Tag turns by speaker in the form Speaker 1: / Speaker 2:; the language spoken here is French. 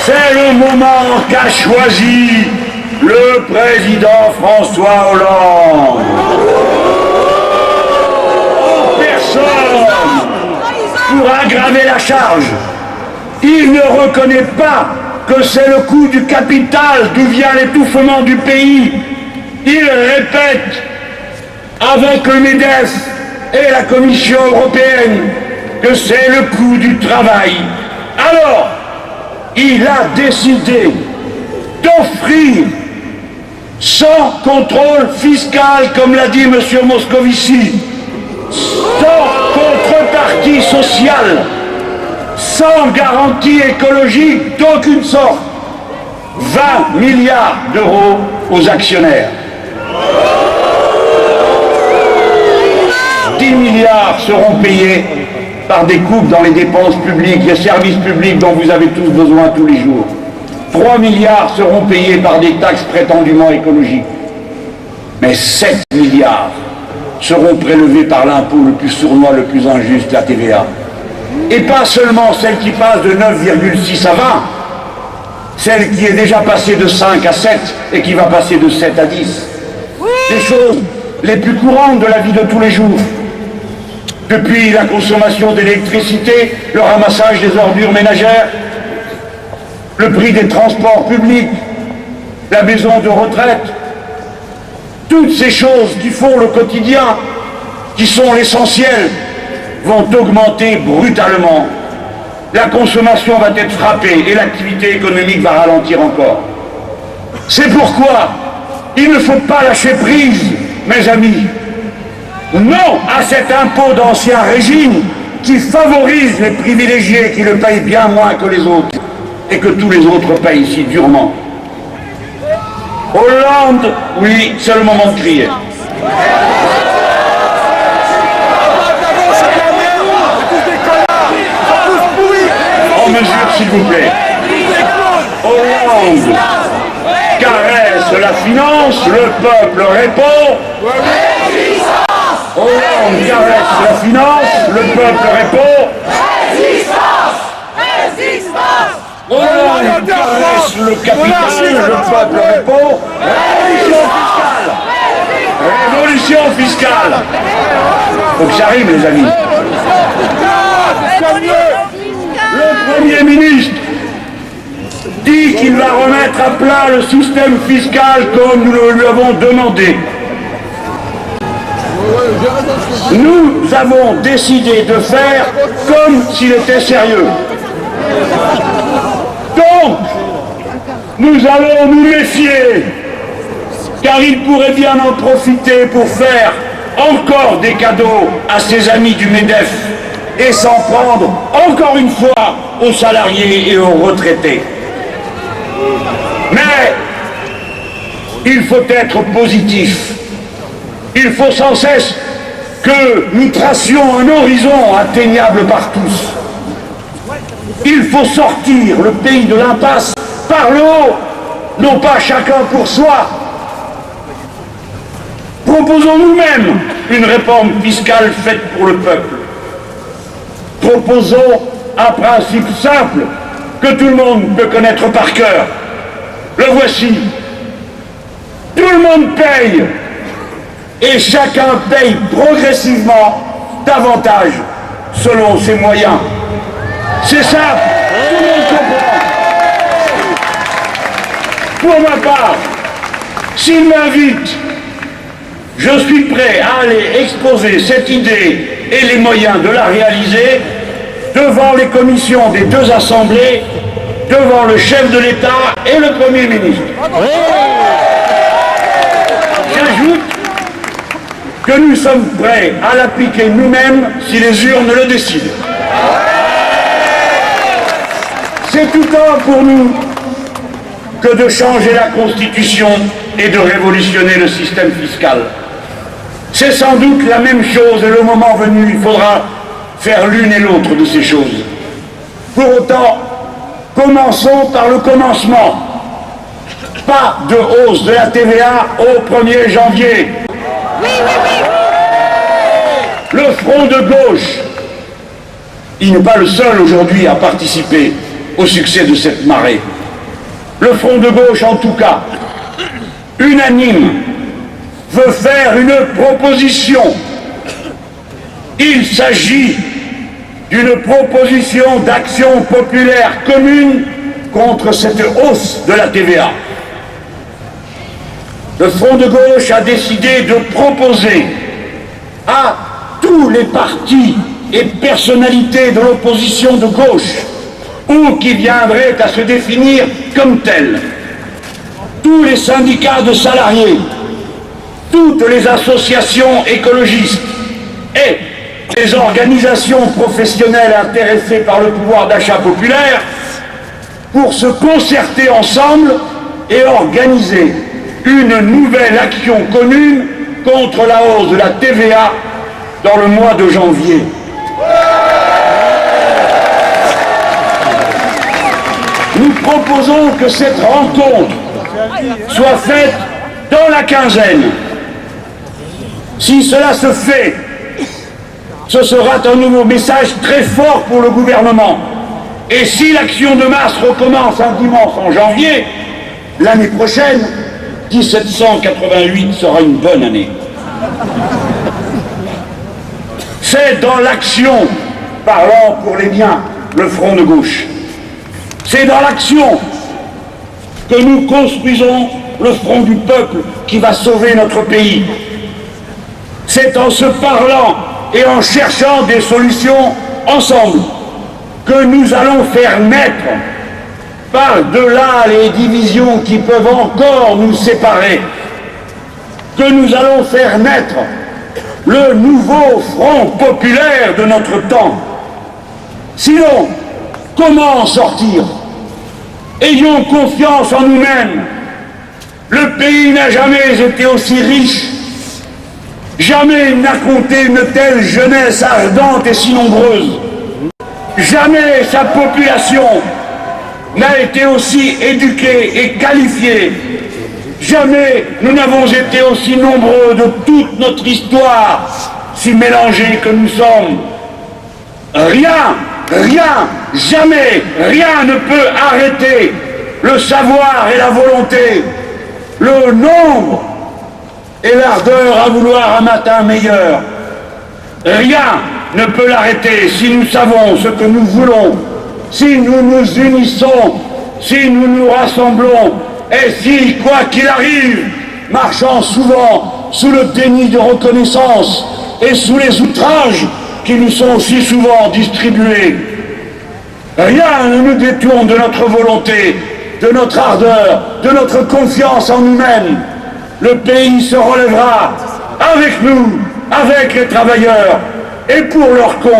Speaker 1: C'est le moment qu'a choisi le président François Hollande. Personne pour aggraver la charge. Il ne reconnaît pas que c'est le coût du capital d'où vient l'étouffement du pays. Il répète avec le MEDEF et la Commission européenne que c'est le coût du travail. Alors, il a décidé d'offrir sans contrôle fiscal, comme l'a dit M. Moscovici, sans contrepartie sociale, sans garantie écologique d'aucune sorte, 20 milliards d'euros aux actionnaires. 10 milliards seront payés par des coupes dans les dépenses publiques, les services publics dont vous avez tous besoin tous les jours. 3 milliards seront payés par des taxes prétendument écologiques. Mais 7 milliards seront prélevés par l'impôt le plus sournois, le plus injuste, la TVA. Et pas seulement celle qui passe de 9,6 à 20, celle qui est déjà passée de 5 à 7 et qui va passer de 7 à 10. Les choses les plus courantes de la vie de tous les jours. Depuis la consommation d'électricité, le ramassage des ordures ménagères, le prix des transports publics, la maison de retraite, toutes ces choses qui font le quotidien, qui sont l'essentiel, vont augmenter brutalement. La consommation va être frappée et l'activité économique va ralentir encore. C'est pourquoi il ne faut pas lâcher prise, mes amis. Non à cet impôt d'ancien régime qui favorise les privilégiés qui le payent bien moins que les autres et que tous les autres payent si durement. Hollande, oui, c'est le moment de crier. En mesure, s'il vous plaît. Hollande caresse la finance, le peuple répond. Hollande caresse la finance, le peuple répond.
Speaker 2: Résistance! Résistance!
Speaker 1: Hollande caresse le capital, le peuple répond. Révolution fiscale! Révolution fiscale! Faut que j'arrive, les amis. Le Premier ministre dit qu'il va remettre à plat le système fiscal comme nous le lui avons demandé. Nous avons décidé de faire comme s'il était sérieux. Donc, nous allons nous méfier, car il pourrait bien en profiter pour faire encore des cadeaux à ses amis du MEDEF et s'en prendre encore une fois aux salariés et aux retraités. Mais il faut être positif. Il faut sans cesse que nous tracions un horizon atteignable par tous. Il faut sortir le pays de l'impasse par le haut, non pas chacun pour soi. Proposons nous-mêmes une réforme fiscale faite pour le peuple. Proposons un principe simple que tout le monde peut connaître par cœur. Le voici. Tout le monde paye et chacun paye progressivement davantage selon ses moyens. C'est simple, tout le monde comprend. Pour ma part, s'il m'invite, je suis prêt à aller exposer cette idée et les moyens de la réaliser devant les commissions des deux assemblées, devant le chef de l'État et le Premier ministre. J'ajoute que nous sommes prêts à l'appliquer nous-mêmes si les urnes le décident. C'est tout temps pour nous que de changer la Constitution et de révolutionner le système fiscal. C'est sans doute la même chose et le moment venu, il faudra faire l'une et l'autre de ces choses. Pour autant, commençons par le commencement. Pas de hausse de la TVA au 1er janvier. Le front de gauche, il n'est pas le seul aujourd'hui à participer au succès de cette marée. le Front de gauche en tout cas, unanime, veut faire une proposition. Il s'agit d'une proposition d'action populaire commune contre cette hausse de la TVA. Le Front de gauche a décidé de proposer à tous les partis et personnalités de l'opposition de gauche, ou qui viendraient à se définir comme tels, tous les syndicats de salariés, toutes les associations écologistes et les organisations professionnelles intéressées par le pouvoir d'achat populaire, pour se concerter ensemble et organiser une nouvelle action commune contre la hausse de la TVA dans le mois de janvier. Nous proposons que cette rencontre soit faite dans la quinzaine. Si cela se fait, ce sera un nouveau message très fort pour le gouvernement. Et si l'action de masse recommence un dimanche en janvier, l'année prochaine, 1788 sera une bonne année. C'est dans l'action, parlant pour les biens, le Front de gauche. C'est dans l'action que nous construisons le front du peuple qui va sauver notre pays. C'est en se parlant et en cherchant des solutions ensemble que nous allons faire naître, par-delà les divisions qui peuvent encore nous séparer, que nous allons faire naître le nouveau front populaire de notre temps. Sinon, comment en sortir? Ayons confiance en nous-mêmes. Le pays n'a jamais été aussi riche. Jamais il n'a compté une telle jeunesse ardente et si nombreuse. Jamais sa population n'a été aussi éduquée et qualifiée. Jamais nous n'avons été aussi nombreux de toute notre histoire, si mélangés que nous sommes. Rien, jamais, rien ne peut arrêter le savoir et la volonté, le nombre et l'ardeur à vouloir un matin meilleur. Rien ne peut l'arrêter si nous savons ce que nous voulons, si nous nous unissons, si nous nous rassemblons, et si, quoi qu'il arrive, marchant souvent sous le déni de reconnaissance et sous les outrages qui nous sont si souvent distribués, rien ne nous détourne de notre volonté, de notre ardeur, de notre confiance en nous-mêmes. Le pays se relèvera avec nous, avec les travailleurs, et pour leur compte.